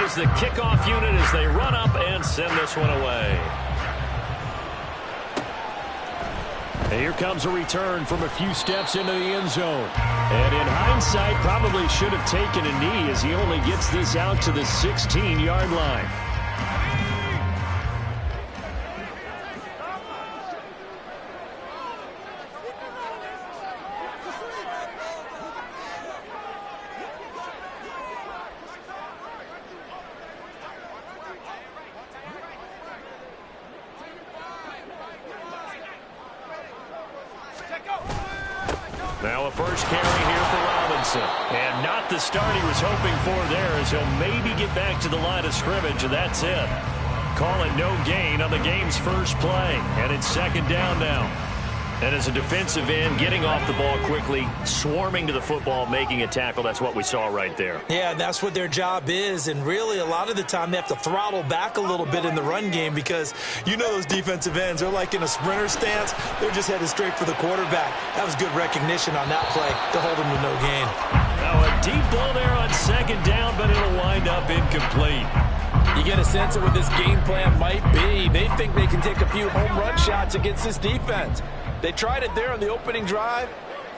is the kickoff unit as they run up and send this one away. And here comes a return from a few steps into the end zone. And in hindsight, probably should have taken a knee as he only gets this out to the 16-yard line. Now a first carry here for Robinson. And not the start he was hoping for there, as he'll maybe get back to the line of scrimmage, and that's it. Call it no gain on the game's first play. And it's second down now. And as a defensive end, getting off the ball quickly, swarming to the football, making a tackle, that's what we saw right there. Yeah, that's what their job is. And really, a lot of the time, they have to throttle back a little bit in the run game because you know those defensive ends, they're like in a sprinter stance. They're just headed straight for the quarterback. That was good recognition on that play to hold him to no gain. Now a deep ball there on second down, but it'll wind up incomplete. You get a sense of what this game plan might be. They think they can take a few home run shots against this defense. They tried it there on the opening drive,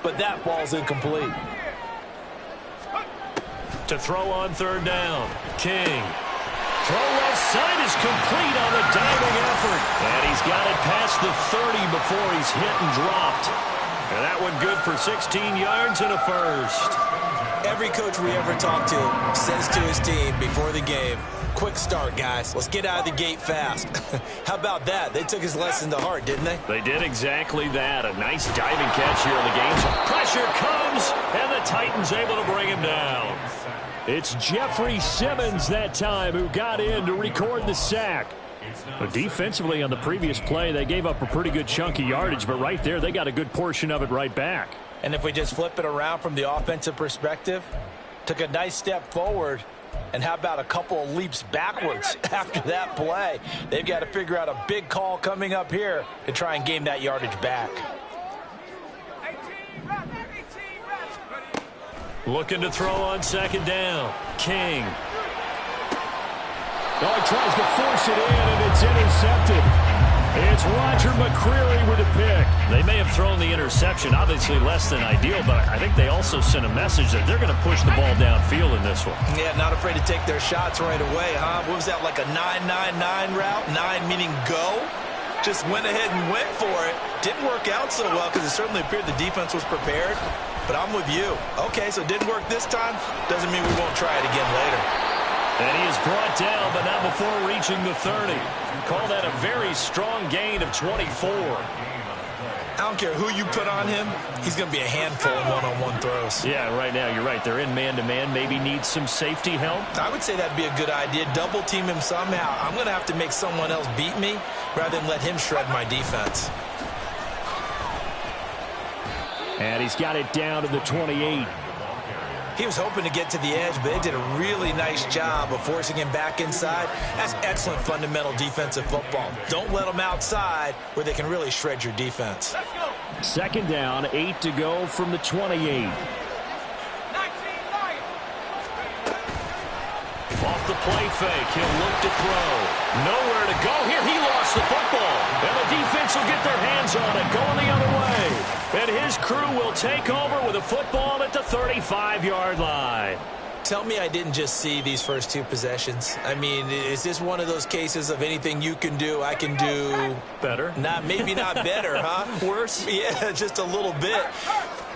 but that ball's incomplete. To throw on third down, King. Throw left side is complete on the diving effort. And he's got it past the 30 before he's hit and dropped. And that one good for 16 yards and a first. Every coach we ever talk to says to his team before the game, quick start, guys. Let's get out of the gate fast. How about that? They took his lesson to heart, didn't they? They did exactly that. A nice diving catch here in the game. So pressure comes, and the Titans able to bring him down. It's Jeffrey Simmons that time who got in to record the sack. But defensively on the previous play, they gave up a pretty good chunk of yardage, but right there, they got a good portion of it right back. And if we just flip it around from the offensive perspective, took a nice step forward, and how about a couple of leaps backwards after that play? They've got to figure out a big call coming up here to try and gain that yardage back. Looking to throw on second down. King. Oh, he tries to force it in, and it's intercepted. It's Roger McCreary with a pick. They may have thrown the interception, obviously less than ideal, but I think they also sent a message that they're going to push the ball downfield in this one. Yeah, not afraid to take their shots right away, huh? What was that, like a 9-9-9 route? 9 meaning go? Just went ahead and went for it. Didn't work out so well because it certainly appeared the defense was prepared. But I'm with you. Okay, so it didn't work this time. Doesn't mean we won't try it again later. And he is brought down, but not before reaching the 30. Call that a very strong gain of 24. I don't care who you put on him. He's going to be a handful in one-on-one throws. Yeah, right now, you're right. They're in man-to-man. Maybe need some safety help. I would say that'd be a good idea. Double team him somehow. I'm going to have to make someone else beat me rather than let him shred my defense. And he's got it down to the 28. He was hoping to get to the edge, but they did a really nice job of forcing him back inside. That's excellent fundamental defensive football. Don't let them outside where they can really shred your defense. Second down, 8 to go from the 28. Off the play fake, he'll look to throw. Nowhere to go here. He lost the football. And the defense will get their hands on it, going the other way. And his crew will take over with a football at the 35-yard line. Tell me I didn't just see these first two possessions. I mean, is this one of those cases of anything you can do, I can do better? Maybe not better, huh? Worse? Yeah, just a little bit.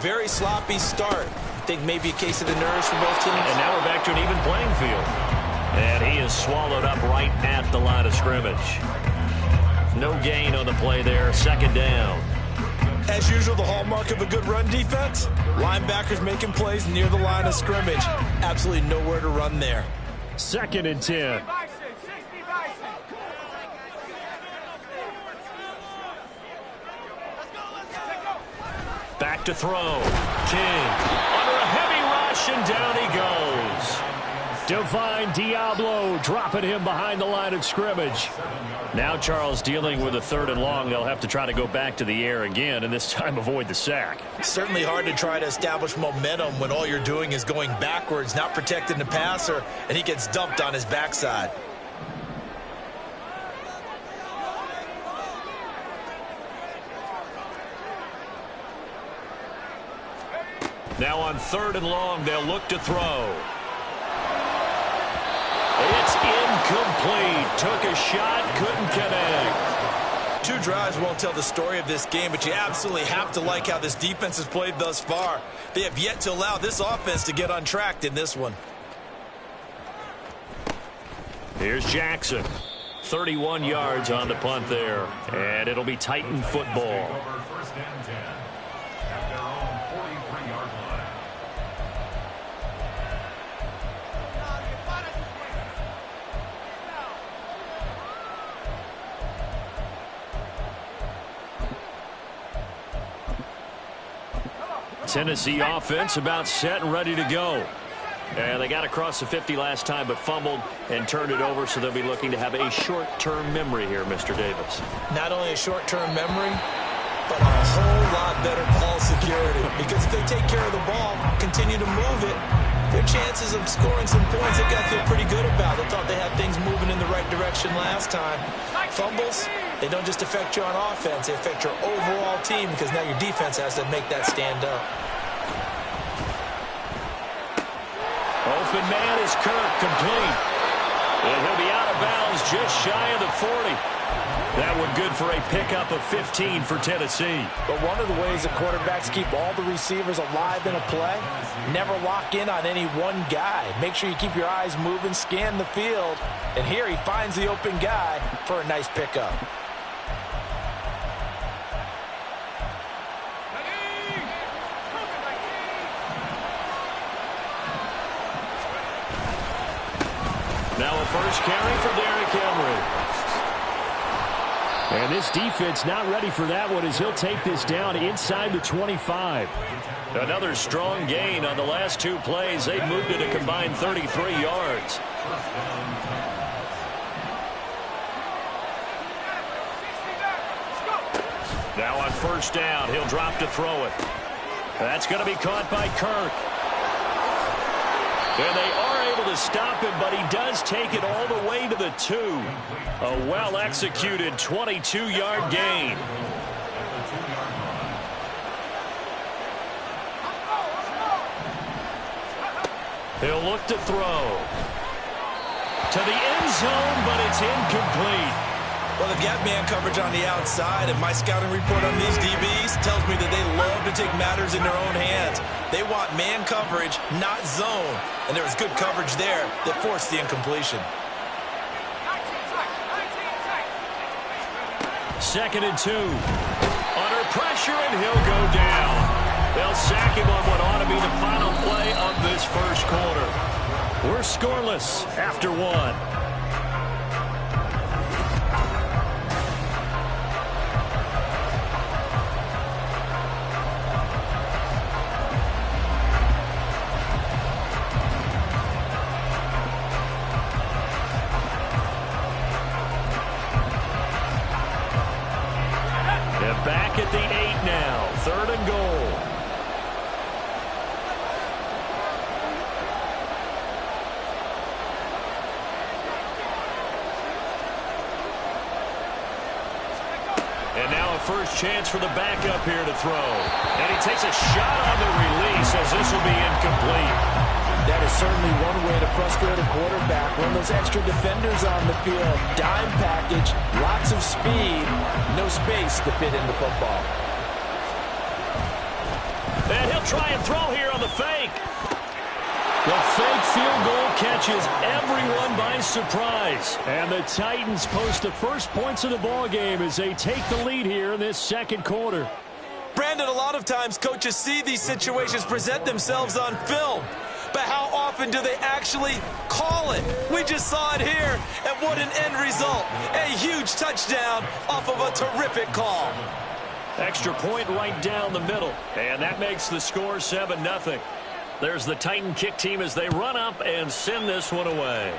Very sloppy start. I think maybe a case of the nerves for both teams. And now we're back to an even playing field. And he is swallowed up right at the line of scrimmage. No gain on the play there. Second down. As usual, the hallmark of a good run defense, linebackers making plays near the line of scrimmage. Absolutely nowhere to run there. Second and 10. Back to throw. King under a heavy rush, and down he goes. Divine Diablo dropping him behind the line of scrimmage. Now Charles dealing with a 3rd and long. They'll have to try to go back to the air again, and this time avoid the sack. Certainly hard to try to establish momentum when all you're doing is going backwards, not protecting the passer, and he gets dumped on his backside. Now on 3rd and long, they'll look to throw. It's incomplete. Took a shot, couldn't connect. 2 drives won't tell the story of this game, but you absolutely have to like how this defense has played thus far. They have yet to allow this offense to get untracked in this one. Here's Jackson. 31 yards on the punt there, and it'll be Titan football. Tennessee offense about set and ready to go. And they got across the 50 last time but fumbled and turned it over, so they'll be looking to have a short-term memory here, Mr. Davis. Not only a short-term memory, but a whole lot better ball security. Because if they take care of the ball, continue to move it, their chances of scoring some points, they've got to feel pretty good about. They thought they had things moving in the right direction last time. Fumbles, they don't just affect you on offense, they affect your overall team because now your defense has to make that stand up. Open man is Kirk, complete. And he'll be out of bounds just shy of the 40. That one good for a pickup of 15 for Tennessee. But one of the ways the quarterbacks keep all the receivers alive in a play, never lock in on any one guy. Make sure you keep your eyes moving, scan the field. And here he finds the open guy for a nice pickup. Now a first carry for Derrick Henry. And this defense not ready for that one as he'll take this down inside the 25. Another strong gain on the last 2 plays. They've moved it a combined 33 yards. Now on first down, he'll drop to throw it. That's going to be caught by Kirk. And they are able to stop him, but he does take it all the way to the 2. A well-executed 22-yard gain. He'll look to throw. To the end zone, but it's incomplete. Well, they've got man coverage on the outside, and my scouting report on these DBs tells me that they love to take matters in their own hands. They want man coverage, not zone. And there was good coverage there that forced the incompletion. 2nd and 2. Under pressure, and he'll go down. They'll sack him on what ought to be the final play of this first quarter. We're scoreless after 1. Back at the 8 now. 3rd and goal. And now a first chance for the backup here to throw. And he takes a shot on the release as this will be incomplete. That is certainly one way to frustrate a quarterback. Run those extra defenders on the field. Dime package, lots of speed, no space to fit in the football. And he'll try and throw here on the fake. The fake field goal catches everyone by surprise. And the Titans post the first points of the ball game as they take the lead here in this second quarter. Brandon, a lot of times coaches see these situations present themselves on film. But how often do they actually call it? We just saw it here, and what an end result. A huge touchdown off of a terrific call. Extra point right down the middle, and that makes the score 7-0. There's the Titan kick team as they run up and send this one away.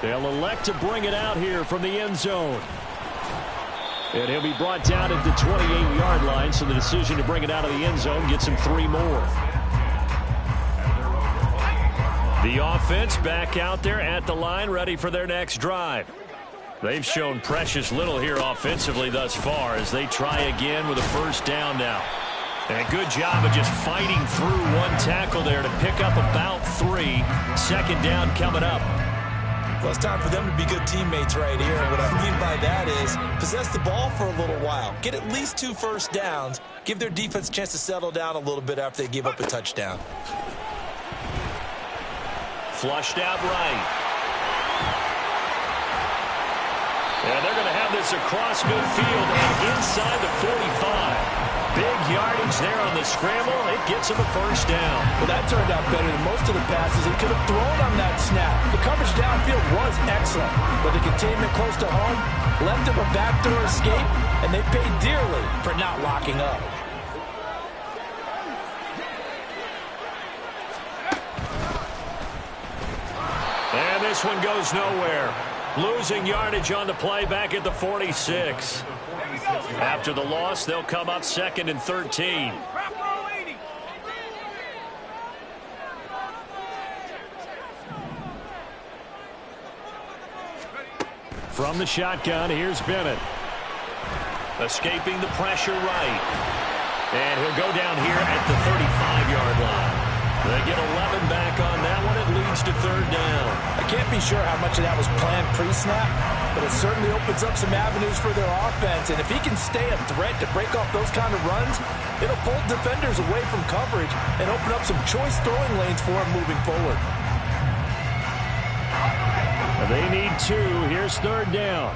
They'll elect to bring it out here from the end zone. And he'll be brought down at the 28-yard line, so the decision to bring it out of the end zone gets him 3 more. The offense back out there at the line, ready for their next drive. They've shown precious little here offensively thus far as they try again with a first down now. And a good job of just fighting through one tackle there to pick up about 3. Second down coming up. Well, it's time for them to be good teammates right here. What I mean by that is possess the ball for a little while. Get at least 2 first downs. Give their defense a chance to settle down a little bit after they give up a touchdown. Flushed out right. And they're going to have this across midfield and inside the 45. Big yardage there on the scramble. It gets him a first down. Well, that turned out better than most of the passes he could have thrown on that snap. The coverage downfield was excellent, but the containment close to home left him a backdoor escape, and they paid dearly for not locking up. And this one goes nowhere. Losing yardage on the play back at the 46. After the loss, they'll come up 2nd and 13. From the shotgun, here's Bennett. Escaping the pressure right. And he'll go down here at the 35-yard line. They get 11 back on that one. It leads to 3rd down. I can't be sure how much of that was planned pre-snap, but it certainly opens up some avenues for their offense. And if he can stay a threat to break off those kind of runs, it'll pull defenders away from coverage and open up some choice throwing lanes for him moving forward. They need 2. Here's 3rd down.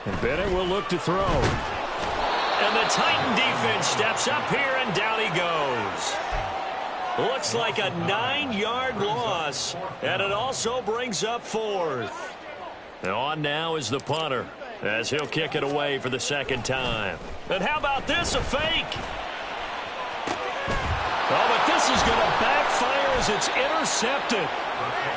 And Bennett will look to throw. And the Titan defense steps up here, and down he goes. Looks like a 9-yard loss, and it also brings up 4th. On now is the punter, as he'll kick it away for the 2nd time. And how about this, a fake? Oh, but this is going to backfire as it's intercepted.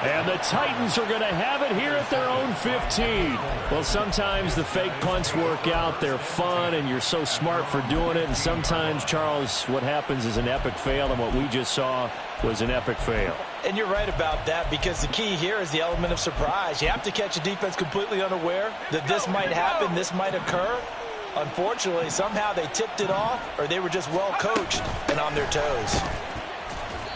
And the Titans are going to have it here at their own 15. Well, sometimes the fake punts work out. They're fun, and you're so smart for doing it. And sometimes, Charles, what happens is an epic fail, and what we just saw was an epic fail. And you're right about that, because the key here is the element of surprise. You have to catch a defense completely unaware that this might happen, this might occur. Unfortunately, somehow they tipped it off, or they were just well coached and on their toes.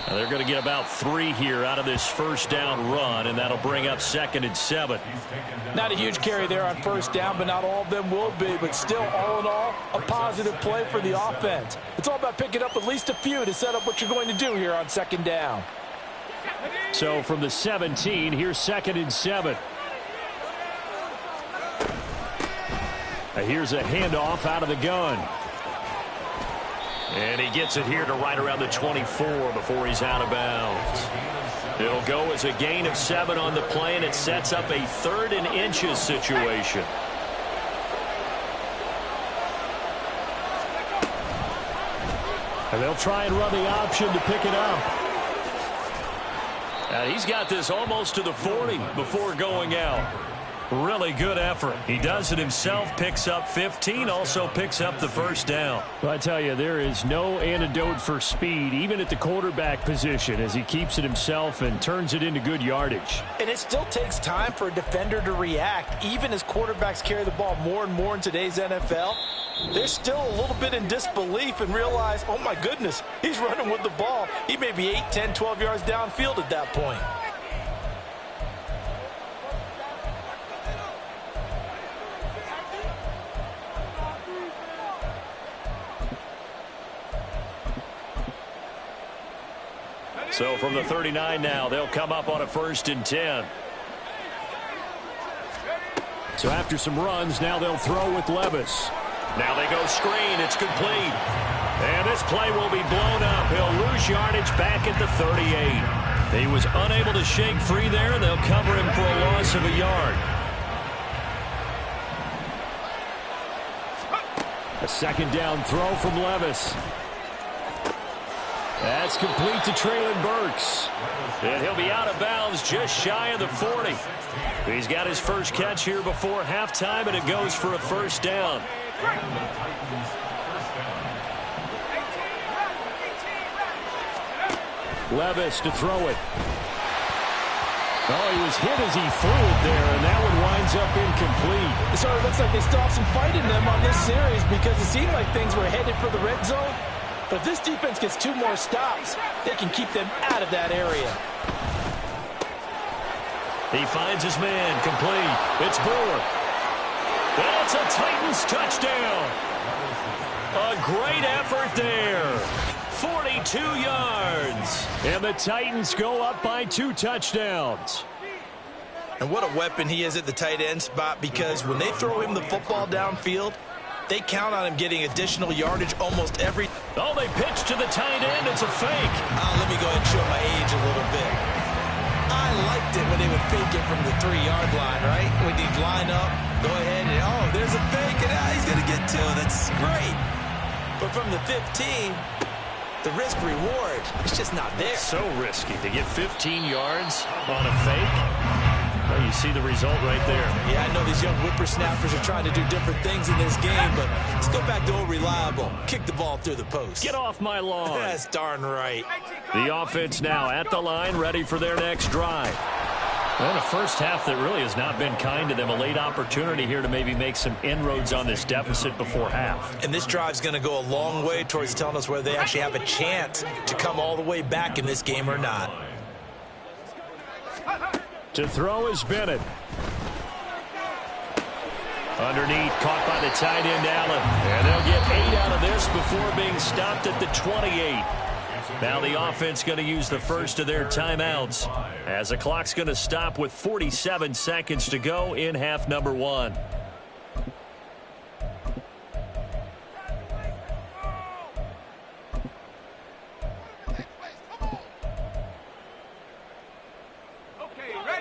Now they're going to get about 3 here out of this first down run, and that'll bring up 2nd and 7. Not a huge carry there on first down, but not all of them will be. But still, all in all, a positive play for the offense. It's all about picking up at least a few to set up what you're going to do here on 2nd down. So from the 17, here's 2nd and 7. Here's a handoff out of the gun. And he gets it here to right around the 24 before he's out of bounds. It'll go as a gain of 7 on the play, and it sets up a 3rd and inches situation. And they'll try and run the option to pick it up. And he's got this almost to the 40 before going out. Really good effort. He does it himself, picks up 15, also picks up the first down. Well, I tell you, there is no antidote for speed, even at the quarterback position, as he keeps it himself and turns it into good yardage. And it still takes time for a defender to react. Even as quarterbacks carry the ball more and more in today's NFL, they're still a little bit in disbelief and realize, oh my goodness, he's running with the ball. He may be 8, 10, 12 yards downfield at that point. So from the 39 now, they'll come up on a 1st and 10. So after some runs, now they'll throw with Levis. Now they go screen. It's complete. And this play will be blown up. He'll lose yardage back at the 38. He was unable to shake free there. They'll cover him for a loss of a yard. A second down throw from Levis. That's complete to Traylon Burks. And he'll be out of bounds just shy of the 40. He's got his first catch here before halftime, and it goes for a first down. Levis to throw it. Oh, he was hit as he threw it there, and that one winds up incomplete. It sort of looks like they still have some fight in them on this series because it seemed like things were headed for the red zone. But if this defense gets 2 more stops, they can keep them out of that area. He finds his man, complete. It's Brewer. And it's a Titans touchdown. A great effort there. 42 yards. And the Titans go up by 2 touchdowns. And what a weapon he is at the tight end spot, because when they throw him the football downfield, they count on him getting additional yardage almost every... Oh, they pitch to the tight end. It's a fake. Let me go ahead and show my age a little bit. I liked it when they would fake it from the 3-yard line, right? When he'd line up, go ahead and, oh, there's a fake, and he's going to get 2. That's great. But from the 15, the risk-reward, it's just not there. So risky to get 15 yards on a fake. Well, you see the result right there. Yeah, I know these young whippersnappers are trying to do different things in this game, but let's go back to old reliable. Kick the ball through the post. Get off my lawn. That's darn right. The offense now at the line, ready for their next drive. Well, the first half that really has not been kind to them. A late opportunity here to maybe make some inroads on this deficit before half. And this drive's going to go a long way towards telling us whether they actually have a chance to come all the way back in this game or not. To throw is Bennett. Underneath, caught by the tight end, Allen. And they'll get 8 out of this before being stopped at the 28. Now the offense going to use the first of their timeouts, as the clock's going to stop with 47 seconds to go in half number 1.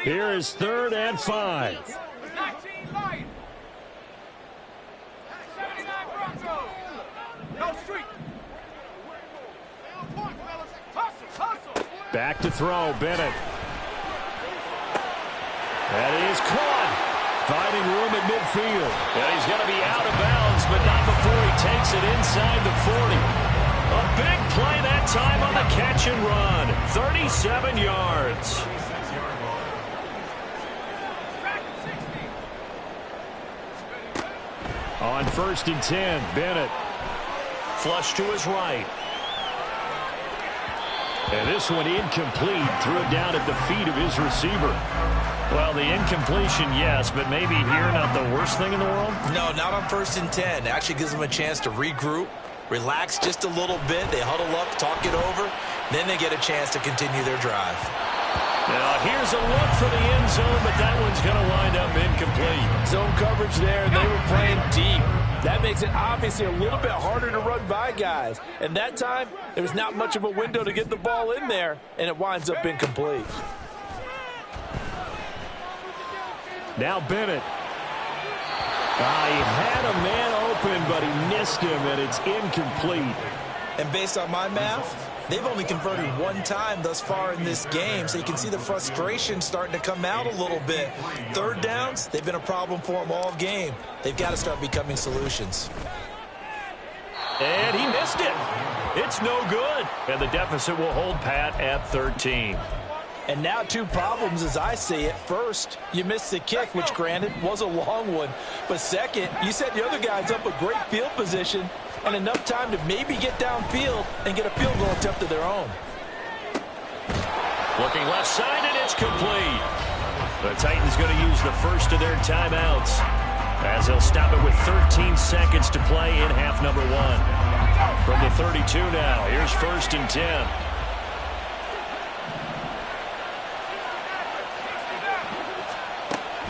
Here is 3rd and 5. Back to throw, Bennett. That is caught. Finding room at midfield. And he's going to be out of bounds, but not before he takes it inside the 40. A big play that time on the catch and run. 37 yards. On 1st and 10, Bennett. Flush to his right. And this one incomplete. Threw it down at the feet of his receiver. Well, the incompletion, yes, but maybe here not the worst thing in the world? No, not on 1st and 10. It actually gives them a chance to regroup, relax just a little bit. They huddle up, talk it over. Then they get a chance to continue their drive. Now, here's a look for the end zone, but that one's going to wind up incomplete. Zone coverage there. They were playing deep. That makes it obviously a little bit harder to run by guys. And that time, there was not much of a window to get the ball in there, and it winds up incomplete. Now Bennett. He had a man open, but he missed him, and it's incomplete. And based on my math, they've only converted 1 time thus far in this game, so you can see the frustration starting to come out a little bit. 3rd downs, they've been a problem for them all game. They've got to start becoming solutions. And he missed it. It's no good. And the deficit will hold pat at 13. And now 2 problems as I see it. First, you missed the kick, which granted was a long one. But second, you set the other guys up with great field position and enough time to maybe get downfield and get a field goal attempt of their own. Looking left side, and it's complete. The Titans going to use the first of their timeouts, as they'll stop it with 13 seconds to play in half number 1. From the 32 now, here's 1st and 10.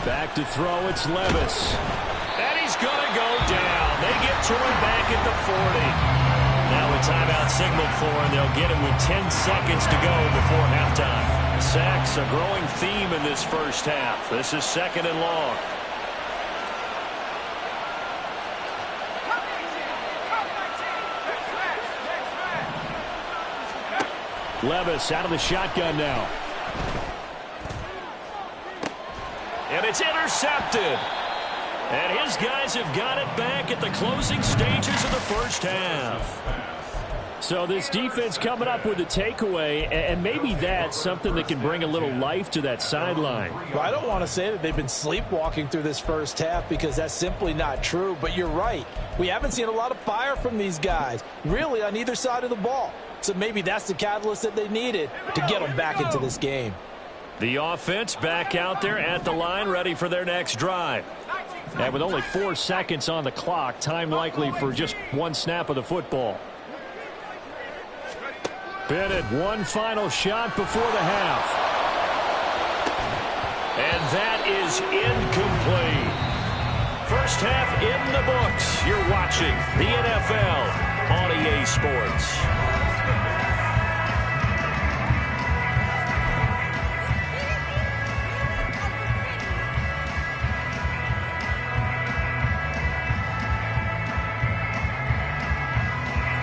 Back to throw, it's Levis. And he's going to go down. They get to him back at the 40. Now a timeout signaled for, and they'll get it with 10 seconds to go before halftime. Sacks a growing theme in this first half. This is 2nd and long. Levis out of the shotgun now. And it's intercepted. And his guys have got it back at the closing stages of the first half. So this defense coming up with a takeaway, and maybe that's something that can bring a little life to that sideline. Well, I don't want to say that they've been sleepwalking through this first half because that's simply not true, but you're right. We haven't seen a lot of fire from these guys, really on either side of the ball. So maybe that's the catalyst that they needed to get them back into this game. The offense back out there at the line, ready for their next drive. And with only 4 seconds on the clock, time likely for just one snap of the football. Bennett, one final shot before the half. And that is incomplete. First half in the books. You're watching the NFL on EA Sports.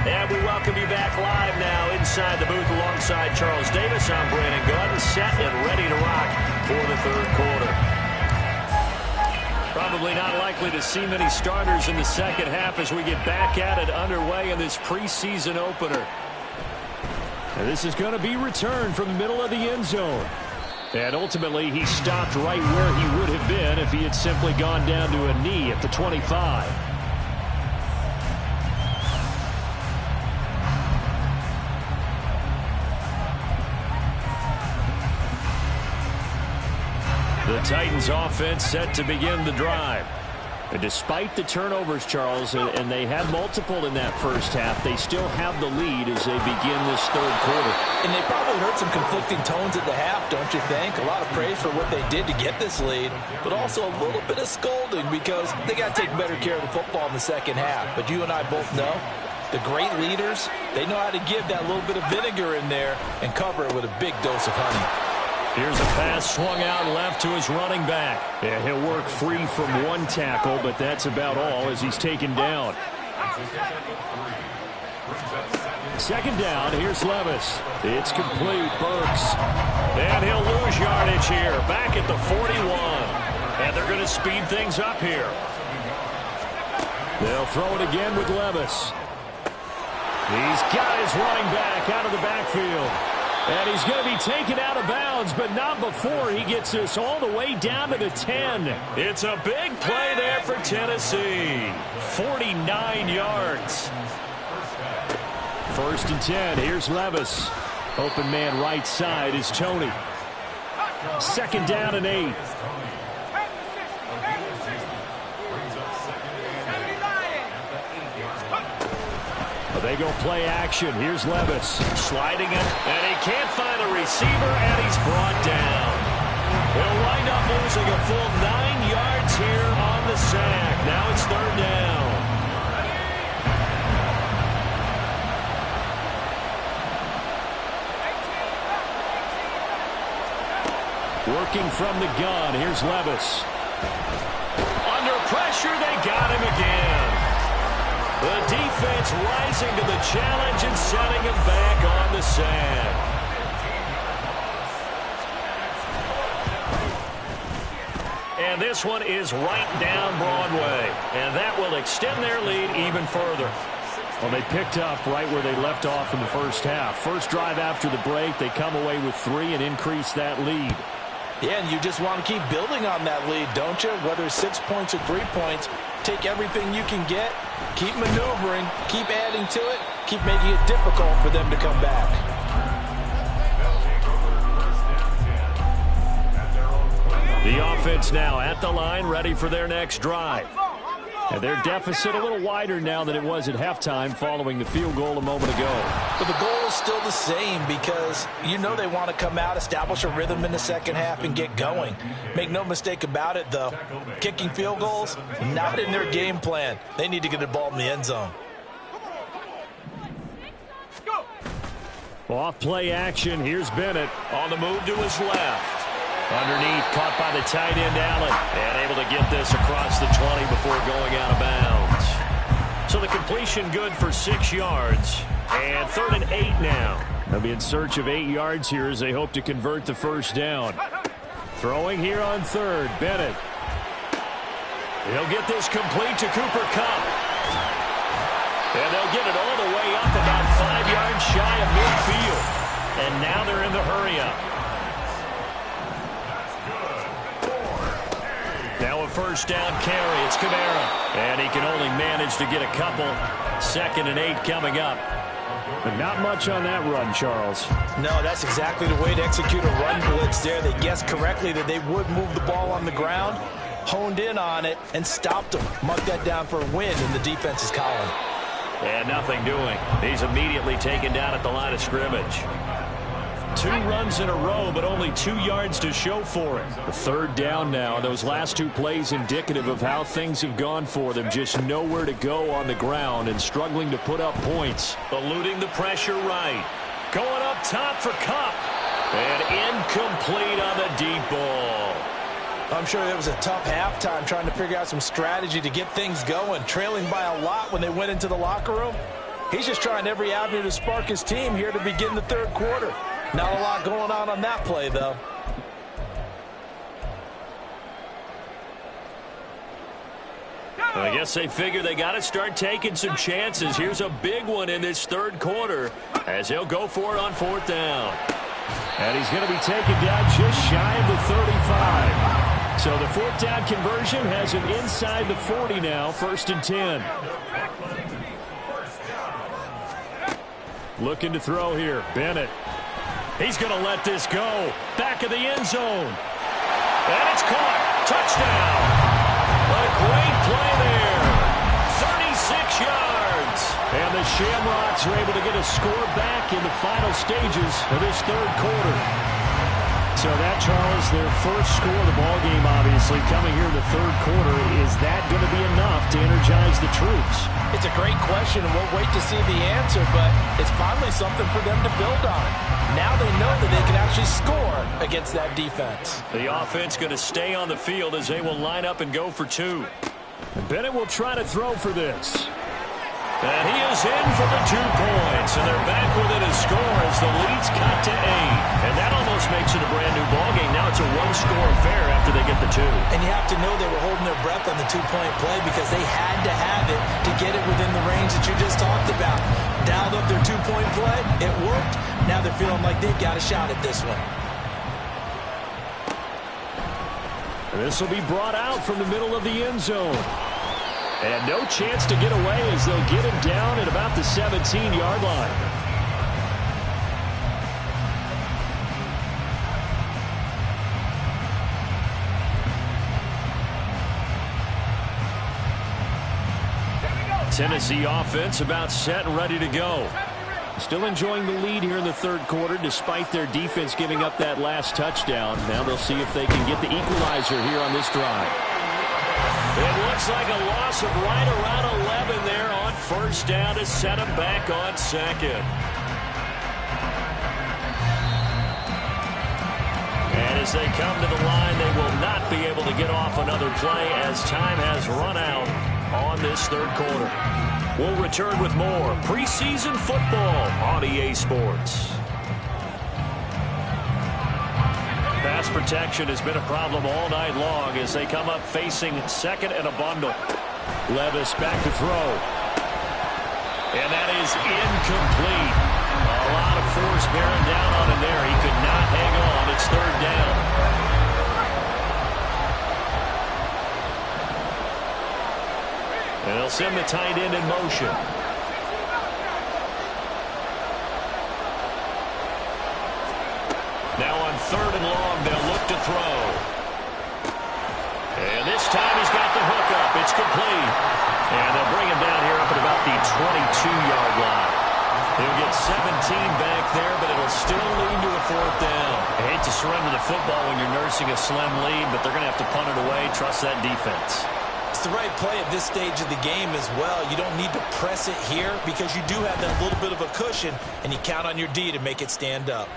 And we welcome you back live now inside the booth alongside Charles Davis. I'm Brandon Gunn, set and ready to rock for the third quarter. Probably not likely to see many starters in the second half as we get back at it underway in this preseason opener. And this is going to be returned from the middle of the end zone. And ultimately, he stopped right where he would have been if he had simply gone down to a knee at the 25. The Titans offense set to begin the drive. And despite the turnovers, Charles, and they had multiple in that first half, they still have the lead as they begin this third quarter. And they probably heard some conflicting tones at the half, don't you think? A lot of praise for what they did to get this lead, but also a little bit of scolding because they got to take better care of the football in the second half. But you and I both know the great leaders, they know how to give that little bit of vinegar in there and cover it with a big dose of honey. Here's a pass swung out left to his running back. Yeah, he'll work free from one tackle, but that's about all as he's taken down. Second down, here's Levis. It's complete, Burks. And he'll lose yardage here, back at the 41. And they're going to speed things up here. They'll throw it again with Levis. He's got his running back out of the backfield. And he's going to be taken out of bounds, but not before he gets this all the way down to the 10. It's a big play there for Tennessee. 49 yards. First and 10. Here's Levis. Open man right side is Tony. Second down and 8. They go play action. Here's Levis sliding it, and he can't find a receiver, and he's brought down. He'll wind up losing a full 9 yards here on the sack. Now it's third down. Working from the gun. Here's Levis. Under pressure, they got him again. The defense rising to the challenge and setting him back on the sack. And this one is right down Broadway. And that will extend their lead even further. Well, they picked up right where they left off in the first half. First drive after the break, they come away with 3 and increase that lead. Yeah, and you just want to keep building on that lead, don't you? Whether it's 6 points or 3 points, take everything you can get, keep maneuvering, keep adding to it, keep making it difficult for them to come back. The offense now at the line, ready for their next drive. And their deficit a little wider now than it was at halftime following the field goal a moment ago. But the goal is still the same because you know they want to come out, establish a rhythm in the second half, and get going. Make no mistake about it, though. Kicking field goals, not in their game plan. They need to get the ball in the end zone. Off play action. Here's Bennett on the move to his left. Underneath, caught by the tight end, Allen. And able to get this across the 20 before going out of bounds. So the completion good for 6 yards. And 3rd and 8 now. They'll be in search of 8 yards here as they hope to convert the first down. Throwing here on 3rd, Bennett. He'll get this complete to Cooper Kupp. And they'll get it all the way up about 5 yards shy of midfield. And now they're in the hurry-up. Now a first down carry. It's Kamara. And he can only manage to get a couple. 2nd and 8 coming up. But not much on that run, Charles. No, that's exactly the way to execute a run blitz there. They guessed correctly that they would move the ball on the ground, honed in on it, and stopped them. Mark that down for a win in the defense's column. And nothing doing. He's immediately taken down at the line of scrimmage. 2 runs in a row, but only 2 yards to show for it. The 3rd down now. Those last 2 plays indicative of how things have gone for them. Just nowhere to go on the ground and struggling to put up points. Eluding the pressure right. Going up top for Kupp. And incomplete on the deep ball. I'm sure it was a tough halftime trying to figure out some strategy to get things going. Trailing by a lot when they went into the locker room. He's just trying every avenue to spark his team here to begin the 3rd quarter. Not a lot going on that play, though. I guess they figure they got to start taking some chances. Here's a big one in this 3rd quarter as he'll go for it on 4th down. And he's going to be taken down just shy of the 35. So the 4th down conversion has him inside the 40 now, 1st and 10. Looking to throw here, Bennett. He's going to let this go. Back of the end zone. And it's caught. Touchdown. A great play there. 36 yards. And the Shamrocks are able to get a score back in the final stages of this 3rd quarter. So that, Charles, their first score of the ballgame, obviously, coming here in the 3rd quarter. Is that going to be enough to energize the troops? It's a great question, and we'll wait to see the answer, but it's finally something for them to build on. Now they know that they can actually score against that defense. The offense going to stay on the field as they will line up and go for 2. And Bennett will try to throw for this. And he is in for the 2 points. And they're back within a score as the lead's cut to 8. And that almost makes it a brand new ballgame. Now it's a 1-score affair after they get the 2. And you have to know they were holding their breath on the 2-point play because they had to have it to get it within the range that you just talked about. Dialed up their 2-point play. It worked. Now they're feeling like they've got a shot at this one. This will be brought out from the middle of the end zone. And no chance to get away as they'll get him down at about the 17-yard line. Tennessee offense about set and ready to go. Still enjoying the lead here in the 3rd quarter despite their defense giving up that last touchdown. Now they'll see if they can get the equalizer here on this drive. It looks like a loss of right around 11 there on 1st down to set them back on 2nd. And as they come to the line, they will not be able to get off another play as time has run out on this 3rd quarter. We'll return with more preseason football on EA Sports. Pass protection has been a problem all night long as they come up facing 2nd and a bundle. Levis back to throw. And that is incomplete. A lot of force bearing down on him there. He could not hang on. It's 3rd down. And they'll send the tight end in motion. Now on 3rd and long, they'll look to throw. And this time he's got the hook up. It's complete. And they'll bring him down here up at about the 22-yard line. He'll get 17 back there, but it'll still lead to a 4th down. I hate to surrender the football when you're nursing a slim lead, but they're going to have to punt it away. Trust that defense. It's the right play at this stage of the game as well. You don't need to press it here because you do have that little bit of a cushion, and you count on your D to make it stand up.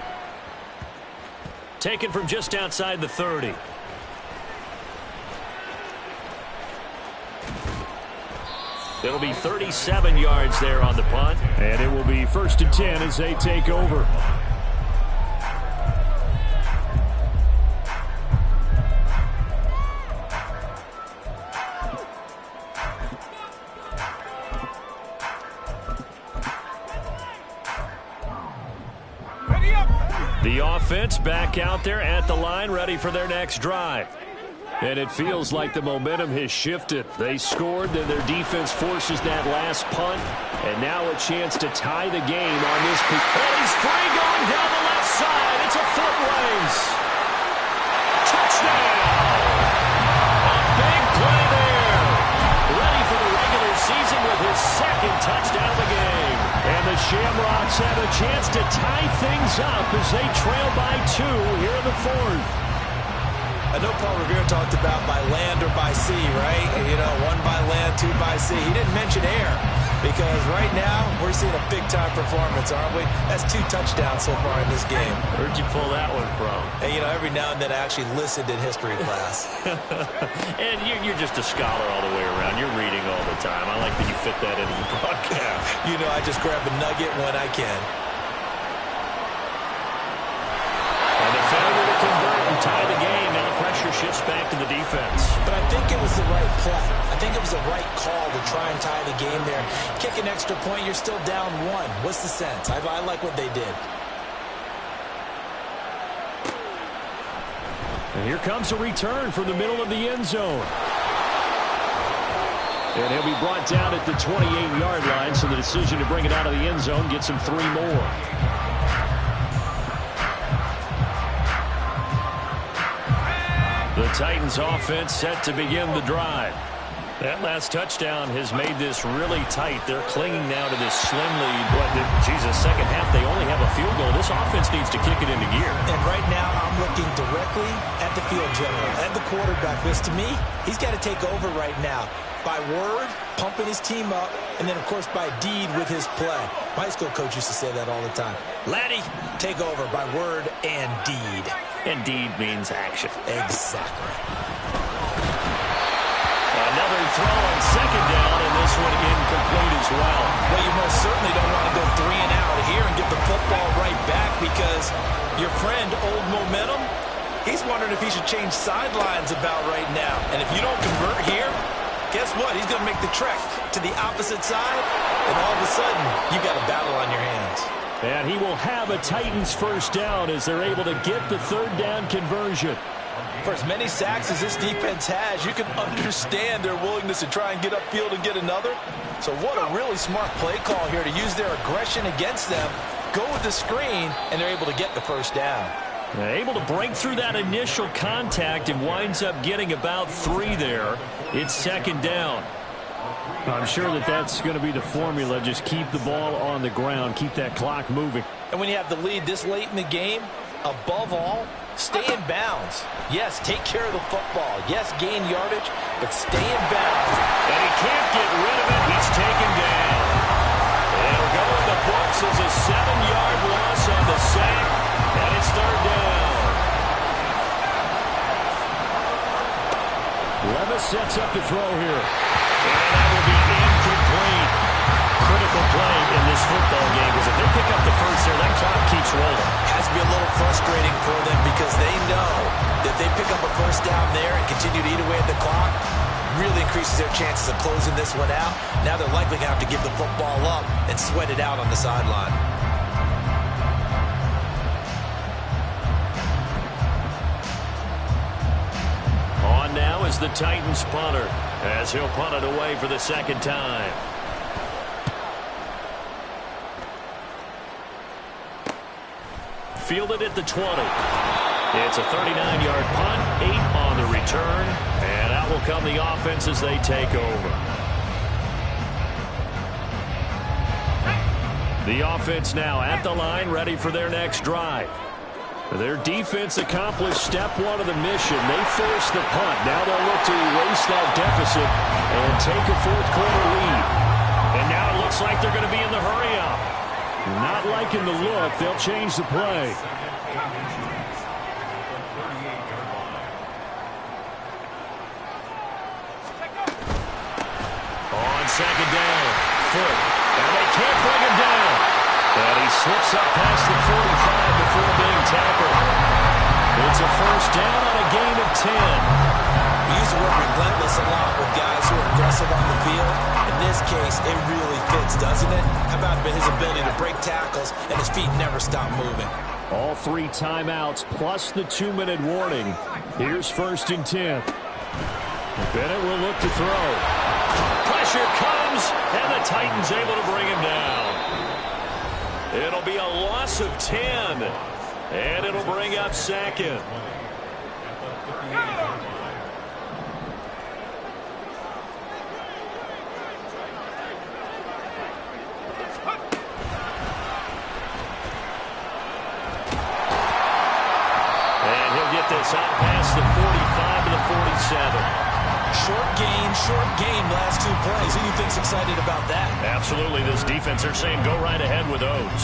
Taken from just outside the 30. It'll be 37 yards there on the punt. And it will be 1st and 10 as they take over. The offense back out there at the line, ready for their next drive. And it feels like the momentum has shifted. They scored, then their defense forces that last punt. And now a chance to tie the game on this. And he's free going down the left side. It's a foot race. Touchdown! A big play there. Ready for the regular season with his second touchdown of the game. And the Shamrocks have a chance to tie things up as they trail by 2 here in the 4th. I know Paul Revere talked about by land or by sea, right? You know, 1 by land, 2 by sea. He didn't mention air because right now we're seeing a big-time performance, aren't we? That's 2 touchdowns so far in this game. Where'd you pull that one from? And, you know, every now and then I actually listened in history class. And you're just a scholar all the way around. You're reading all the time. I like that you fit that into the broadcast. You know, I just grab a nugget when I can. And the failure to convert and tie the game. Now the pressure shifts back to the defense. But I think it was the right play. I think it was the right call to try and tie the game there. Kick an extra point, you're still down 1. What's the sense? I like what they did. And here comes a return from the middle of the end zone. And he'll be brought down at the 28-yard line, so the decision to bring it out of the end zone gets him 3 more. The Titans offense set to begin the drive. That last touchdown has made this really tight. They're clinging now to this slim lead. But, Jesus, second half, they only have a field goal. This offense needs to kick it into gear. And right now, I'm looking directly at the field general, at the quarterback. Because to me, he's got to take over right now. By word, pumping his team up, and then, of course, by deed with his play. My high school coach used to say that all the time. Laddie, take over by word and deed. And deed means action. Exactly. Another throw on second down, and this one incomplete as well. Well, you most certainly don't want to go 3 and out here and get the football right back because your friend, Old Momentum, he's wondering if he should change sidelines about right now. And if you don't convert here, guess what? He's going to make the trek to the opposite side, and all of a sudden, you got a battle on your hands. And he will have a Titans first down as they're able to get the 3rd down conversion. For as many sacks as this defense has, you can understand their willingness to try and get upfield and get another. So what a really smart play call here to use their aggression against them, go with the screen, and they're able to get the first down. Able to break through that initial contact and winds up getting about 3 there. It's second down. I'm sure that's going to be the formula. Just keep the ball on the ground. Keep that clock moving. And when you have the lead this late in the game, above all, stay in bounds. Yes, take care of the football. Yes, gain yardage, but stay in bounds. And he can't get rid of it. He's taken down. It'll go in the books as a 7-yard loss on the sack, and it's 3rd down. Levis sets up the throw here. And that will be incomplete. Critical play in this football game because if they pick up the first there, that clock keeps rolling. Has to be a little frustrating for them because they know that they pick up a first down there and continue to eat away at the clock, really increases their chances of closing this one out. Now they're likely going to have to give the football up and sweat it out on the sideline. On now is the Titans punter as he'll punt it away for the 2nd time. Fielded at the 20. It's a 39-yard punt, 8 on the return, and out will come the offense as they take over. The offense now at the line, ready for their next drive. Their defense accomplished step one of the mission. They forced the punt. Now they'll look to erase that deficit and take a fourth-quarter lead. And now it looks like they're going to be in the hurry-up. Not liking the look. They'll change the play. On second down, Foot. And they can't bring him down. And he slips up past the 45 before being tackled. It's a first down on a gain of 10. We use the word relentless a lot with guys who are aggressive on the field. In this case, it really fits, doesn't it? How about his ability to break tackles and his feet never stop moving? All 3 timeouts plus the 2-minute warning. Here's first and 10. Bennett will look to throw. Pressure comes, and the Titans able to bring him down. It'll be a loss of 10, and it'll bring up second. And he'll get this out past the 45 to the 47. Short game, last 2 plays. Who do you think's excited about that? Absolutely, this defense, they're saying go right ahead with those.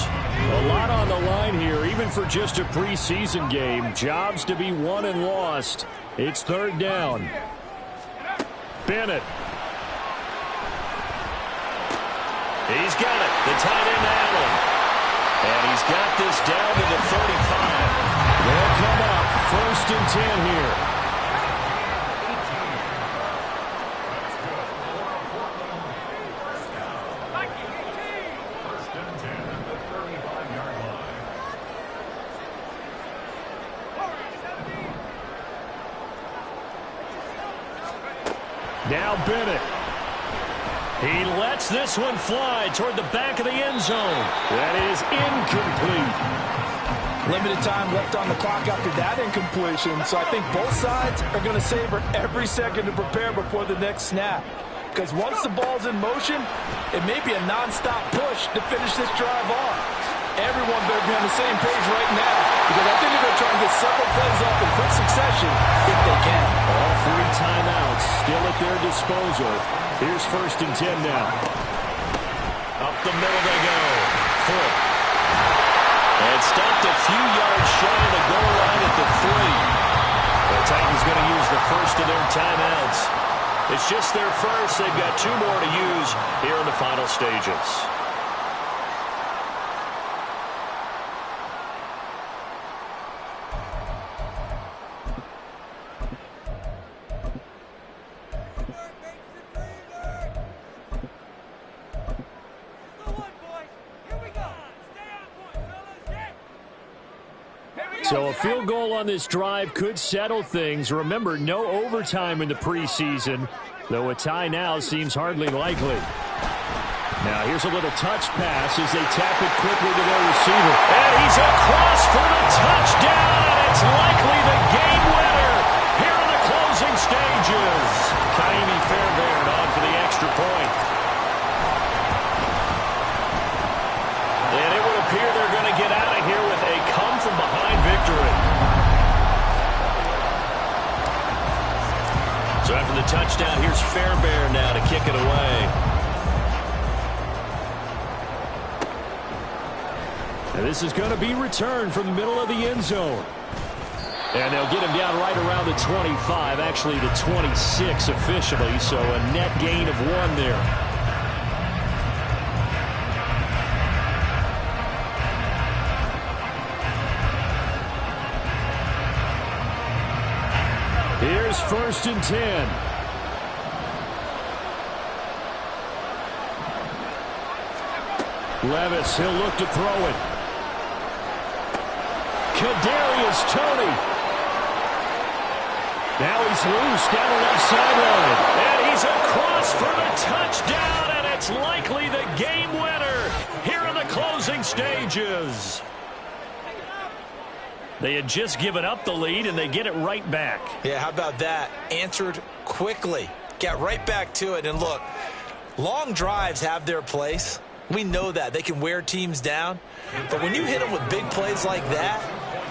A lot on the line here, even for just a preseason game. Jobs to be won and lost. It's third down. Bennett. He's got it. The tight end, Allen. And he's got this down to the 35. They'll come up first and 10 here. Now Bennett. He lets this one fly toward the back of the end zone. That is incomplete. Limited time left on the clock after that incompletion, so I think both sides are going to savor every second to prepare before the next snap. Because once the ball's in motion, it may be a non-stop push to finish this drive off. Everyone better be on the same page right now, because I think they're going to try and get several plays off in quick succession if they can. All 3 timeouts still at their disposal. Here's first and 10 now. Up the middle they go. Foot. And stopped a few yards shy of the goal line at the 3. The Titans going to use the first of their timeouts. It's just their first. They've got 2 more to use here in the final stages. So a field goal on this drive could settle things. Remember, no overtime in the preseason, though a tie now seems hardly likely. Now here's a little touch pass as they tap it quickly to their receiver. And he's across for the touchdown, and it's likely the game winner here in the closing stages. Kaimi Fairbairn on for the extra point. And it would appear they're going to get out of here with a come-from-behind victory. So after the touchdown, here's Fairbairn now to kick it away. And this is going to be returned from the middle of the end zone. And they'll get him down right around the 25, actually the 26 officially, so a net gain of 1 there. Here's first and 10. Levis, he'll look to throw it. Kadarius Toney. Now he's loose down the left sideline. And he's across for the touchdown, and it's likely the game winner here in the closing stages. They had just given up the lead, and they get it right back. Yeah, how about that? Answered quickly. Got right back to it. And look, long drives have their place. We know that. They can wear teams down. But when you hit them with big plays like that,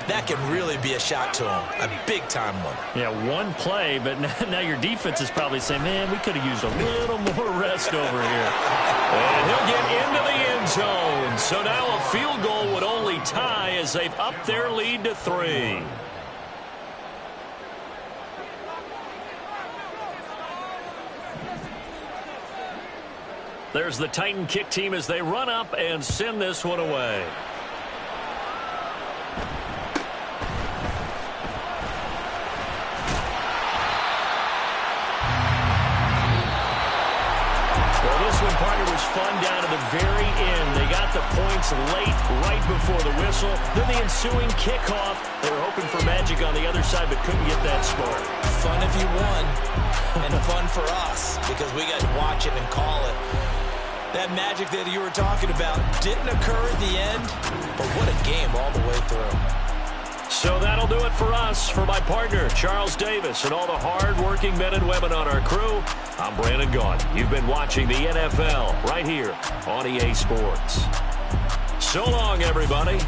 That can really be a shot to him, a big-time one. Yeah, one play, but now your defense is probably saying, man, we could have used a little more rest over here. And he'll get into the end zone. So now a field goal would only tie as they've upped their lead to 3. There's the Titan kick team as they run up and send this one away. Well, this one, partner, was fun down to the very end. They got the points late, right before the whistle. Then the ensuing kickoff. They were hoping for magic on the other side, but couldn't get that score. Fun if you won, and fun for us, because we got to watch it and call it. That magic that you were talking about didn't occur at the end, but what a game all the way through. So that'll do it for us. For my partner, Charles Davis, and all the hard-working men and women on our crew, I'm Brandon Gaudin. You've been watching the NFL right here on EA Sports. So long, everybody.